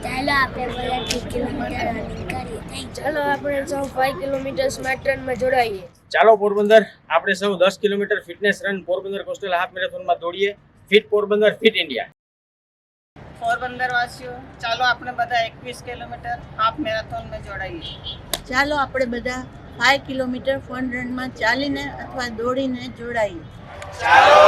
ચાલો આપણે બધા 3 કિલોમીટર રનિંગ કરીએ. ચાલો આપણે સૌ 5 કિલોમીટર સ્માર્ટ રનમાં જોડાઈએ. ચાલો પોરબંદર આપણે સૌ 10 kilometre fitness run Porbandar coastal half મેરેથોનમાં દોડીએ. Fit Porbandar, fit India. Porbandar વાસીઓ, ચાલો આપણે બધા 21 કિલોમીટર હાફ મેરેથોનમાં જોડાઈએ. ચાલો આપણે બધા 5 કિલોમીટર ફન રનમાં ચાલીને અથવા દોડીને જોડાઈએ. ચાલો